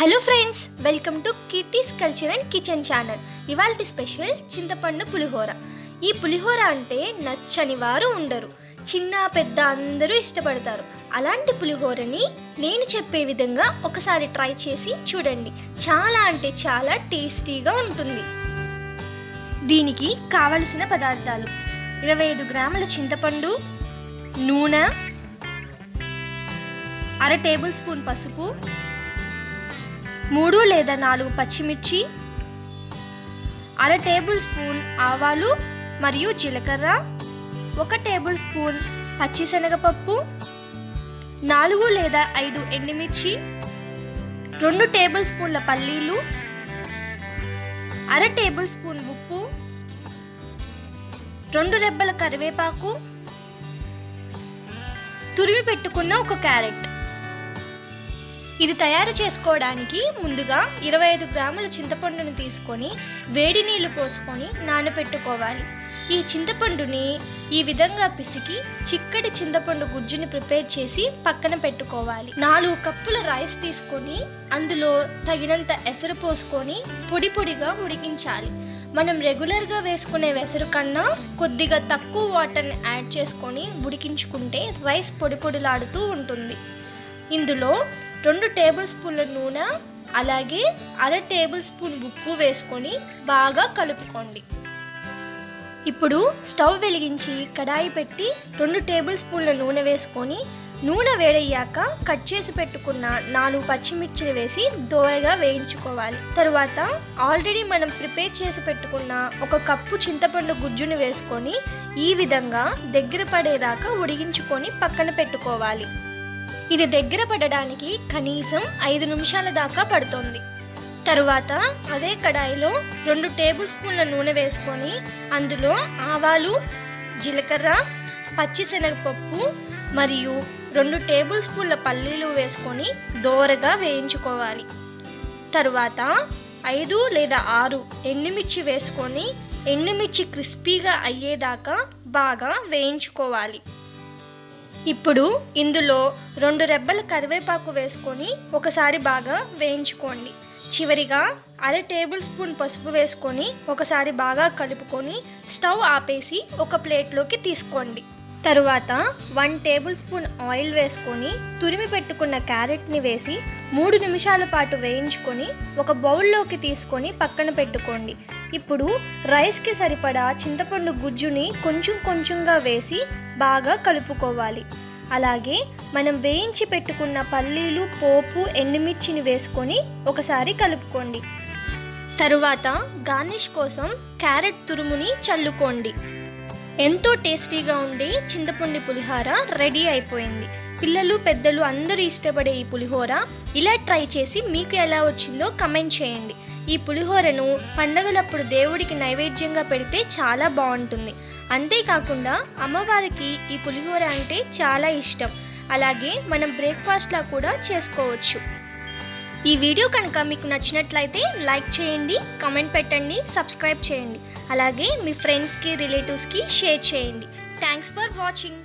Hello friends, welcome to Keerthi's culture and kitchen channel. ఇవాల్టి special చింతపండు పులిహోర. ఈ పులిహోర అంటే నచ్చని వారు ఉండరు. చిన్న పెద్ద అందరూ ఇష్టపడతారు. అలాంటి పులిహోరని నేను చెప్పే విధంగా ఒకసారి ట్రై చేసి చూడండి. చాలా అంటే చాలా టేస్టీగా ఉంటుంది. దీనికి కావలసిన పదార్థాలు: 25 గ్రాముల చింతపండు, నూనె, 1/2 టేబుల్ స్పూన్ పసుపు, 3 లేదా 4 పచ్చిమిర్చి, 1/2 టేబుల్ స్పూన్ ఆవాలు మరియు జీలకర్ర, 1 టేబుల్ స్పూన్ పచ్చిశనగపప్పు, 4 లేదా 5 ఎండుమిర్చి, 2 టేబుల్ స్పూన్ల పల్లీలు, 1/2 టేబుల్ స్పూన్ ఉప్పు, 2 రెబ్బల కరివేపాకు, తురిమి పెట్టుకున్న ఒక క్యారెట్. ఇది తయారు చేసుకోవడానికి ముందుగా 25 గ్రాముల చింతపండును తీసుకొని వేడి నీళ్లు పోసుకొని నానబెట్టుకోవాలి. ఈ చింతపండుని ఈ విధంగా పిసికి చిక్కటి చింతపండు గుజ్జుని ప్రిపేర్ చేసి పక్కన పెట్టుకోవాలి. 4 కప్పుల రైస్ తీసుకొని అందులో తగినంత ఎసరు పోసుకొని పొడి పొడిగా ఉడికించాలి. మనం రెగ్యులర్గా వేసుకునే వెసరు కన్నా కొద్దిగా తక్కువ వాటర్ని యాడ్ చేసుకొని ఉడికించుకుంటే రైస్ పొడి పొడిలాడుతూ ఉంటుంది. ఇందులో 2 టేబుల్ స్పూన్ల నూనె అలాగే 1/2 టేబుల్ స్పూన్ ఉప్పు వేసుకొని బాగా కలుపుకోండి. ఇప్పుడు స్టవ్ వెలిగించి కడాయి పెట్టి 2 టేబుల్ స్పూన్ల నూనె వేసుకొని నూనె వేడయ్యాక కట్ చేసి పెట్టుకున్న 4 పచ్చిమిర్చిని వేసి దోరగా వేయించుకోవాలి. తరువాత ఆల్రెడీ మనం ప్రిపేర్ చేసి పెట్టుకున్న 1 కప్పు చింతపండు గుజ్జుని వేసుకొని ఈ విధంగా దగ్గర పడేదాకా ఉడికించుకొని పక్కన పెట్టుకోవాలి. ఇది దగ్గర పడడానికి కనీసం 5 నిమిషాల దాకా పడుతుంది. తరువాత అదే కడాయిలో 2 టేబుల్ స్పూన్ల నూనె వేసుకొని అందులో ఆవాలు, జీలకర్ర, పచ్చిశనగపప్పు మరియు 2 టేబుల్ స్పూన్ల పల్లీలు వేసుకొని దోరగా వేయించుకోవాలి. తరువాత 5 లేదా 6 ఎండుమిర్చి వేసుకొని ఎండుమిర్చి క్రిస్పీగా అయ్యేదాకా బాగా వేయించుకోవాలి. ఇప్పుడు ఇందులో 2 రెబ్బల కరివేపాకు వేసుకొని ఒకసారి బాగా వేయించుకోండి. చివరిగా 1/2 టేబుల్ స్పూన్ పసుపు వేసుకొని ఒకసారి బాగా కలుపుకొని స్టవ్ ఆపేసి ఒక ప్లేట్లోకి తీసుకోండి. తరువాత 1 టేబుల్ స్పూన్ ఆయిల్ వేసుకొని తురిమి పెట్టుకున్న క్యారెట్ని వేసి 3 నిమిషాల పాటు వేయించుకొని ఒక బౌల్లోకి తీసుకొని పక్కన పెట్టుకోండి. ఇప్పుడు రైస్కి సరిపడా చింతపండు గుజ్జుని కొంచెం కొంచెంగా వేసి బాగా కలుపుకోవాలి. అలాగే మనం వేయించి పెట్టుకున్న పల్లీలు, పోపు, ఎండుమిర్చిని వేసుకొని ఒకసారి కలుపుకోండి. తరువాత గార్నిష్ కోసం క్యారెట్ తురుముని చల్లుకోండి. ఎంతో టేస్టీగా ఉండే చింతపండు పులిహోర రెడీ అయిపోయింది. పిల్లలు పెద్దలు అందరూ ఇష్టపడే ఈ పులిహోర ఇలా ట్రై చేసి మీకు ఎలా వచ్చిందో కమెంట్ చేయండి. ఈ పులిహోరను పండగలప్పుడు దేవుడికి నైవేద్యంగా పెడితే చాలా బాగుంటుంది. అంతేకాకుండా అమ్మవారికి ఈ పులిహోర అంటే చాలా ఇష్టం. అలాగే మనం బ్రేక్ఫాస్ట్లా కూడా చేసుకోవచ్చు. ఈ వీడియో కనుక మీకు నచ్చినట్లయితే లైక్ చేయండి, కామెంట్ పెట్టండి, సబ్స్క్రైబ్ చేయండి. అలాగే మీ ఫ్రెండ్స్కి, రిలేటివ్స్కి షేర్ చేయండి. Thanks for watching.